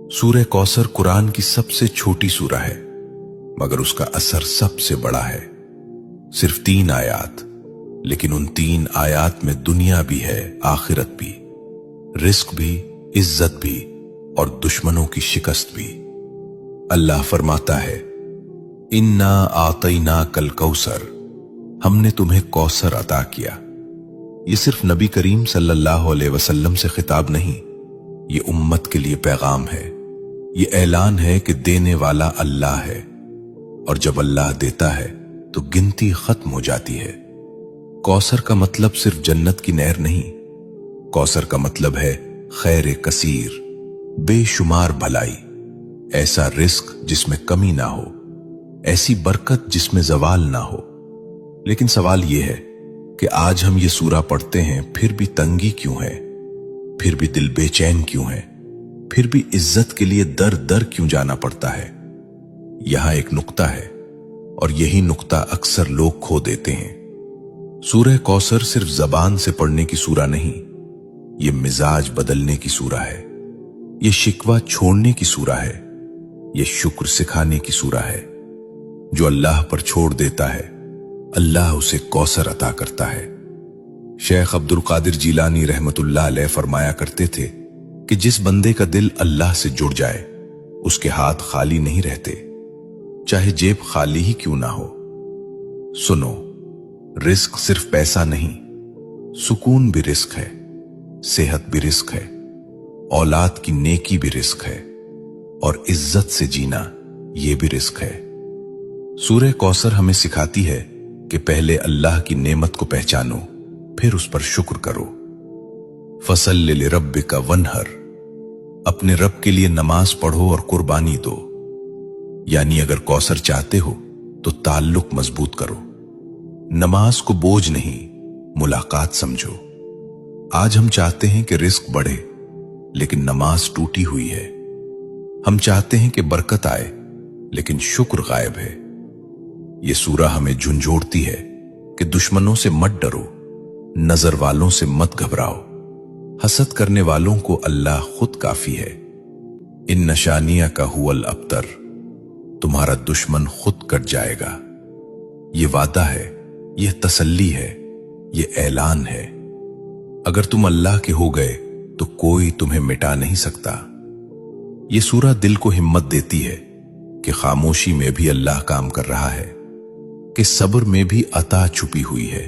सूरह कौसर कुरान की सबसे छोटी सूरह है, मगर उसका असर सबसे बड़ा है। सिर्फ 3 आयात, लेकिन उन 3 आयात में दुनिया भी है, आखिरत भी, रिस्क भी, इज्जत भी और दुश्मनों की शिकस्त भी। अल्लाह फरमाता है, इन्ना आतैना कल कौसर, हमने तुम्हें कौसर अता किया। ये सिर्फ नबी करीम सल्लल्लाहु अलैहि वसल्लम से खिताब नहीं, ये उम्मत के लिए पैगाम है। ये ऐलान है कि देने वाला अल्लाह है, और जब अल्लाह देता है तो गिनती खत्म हो जाती है। कौसर का मतलब सिर्फ जन्नत की नहर नहीं, कौसर का मतलब है खैर कसीर, बेशुमार भलाई, ऐसा रिस्क जिसमें कमी ना हो, ऐसी बरकत जिसमें जवाल ना हो। लेकिन सवाल यह है कि आज हम ये सूरा पढ़ते हैं, फिर भी तंगी क्यों है, फिर भी दिल बेचैन क्यों है, फिर भी इज्जत के लिए दर दर क्यों जाना पड़ता है। यहां एक नुक्ता है, और यही नुक्ता अक्सर लोग खो देते हैं। सूरह कौसर सिर्फ जबान से पढ़ने की सूरा नहीं, ये मिजाज बदलने की सूरा है, ये शिकवा छोड़ने की सूरा है, ये शुक्र सिखाने की सूरा है। जो अल्लाह पर छोड़ देता है, अल्लाह उसे कौसर अता करता है। शेख अब्दुल कादिर जीलानी रहमतुल्लाह अलैह फरमाया करते थे कि जिस बंदे का दिल अल्लाह से जुड़ जाए, उसके हाथ खाली नहीं रहते, चाहे जेब खाली ही क्यों ना हो। सुनो, रिस्क सिर्फ पैसा नहीं, सुकून भी रिस्क है, सेहत भी रिस्क है, औलाद की नेकी भी रिस्क है, और इज्जत से जीना यह भी रिस्क है। सूरह कौसर हमें सिखाती है कि पहले अल्लाह की नेमत को पहचानो, फिर उस पर शुक्र करो। फसल्लि लिरब्बिका वन्हर, अपने रब के लिए नमाज पढ़ो और कुर्बानी दो। यानी अगर कौसर चाहते हो तो ताल्लुक मजबूत करो, नमाज को बोझ नहीं, मुलाकात समझो। आज हम चाहते हैं कि रिस्क बढ़े, लेकिन नमाज टूटी हुई है। हम चाहते हैं कि बरकत आए, लेकिन शुक्र गायब है। ये सूरा हमें झुंझोड़ती है कि दुश्मनों से मत डरो, नजर वालों से मत घबराओ, हसद करने वालों को अल्लाह खुद काफी है। इन नशानिया का हुवल अब्तर, तुम्हारा दुश्मन खुद कट जाएगा। ये वादा है, यह तसल्ली है, ये ऐलान है। अगर तुम अल्लाह के हो गए तो कोई तुम्हें मिटा नहीं सकता। ये सूरा दिल को हिम्मत देती है कि खामोशी में भी अल्लाह काम कर रहा है, कि सब्र में भी अता छुपी हुई है।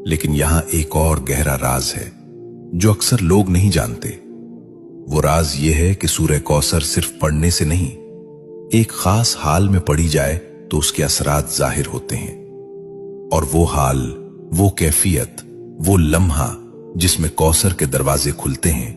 लेकिन यहां एक और गहरा राज है जो अक्सर लोग नहीं जानते। वो राज ये है कि सूरह कौसर सिर्फ पढ़ने से नहीं, एक खास हाल में पढ़ी जाए तो उसके असरात जाहिर होते हैं। और वो हाल, वो कैफियत, वो लम्हा जिसमें कौसर के दरवाजे खुलते हैं,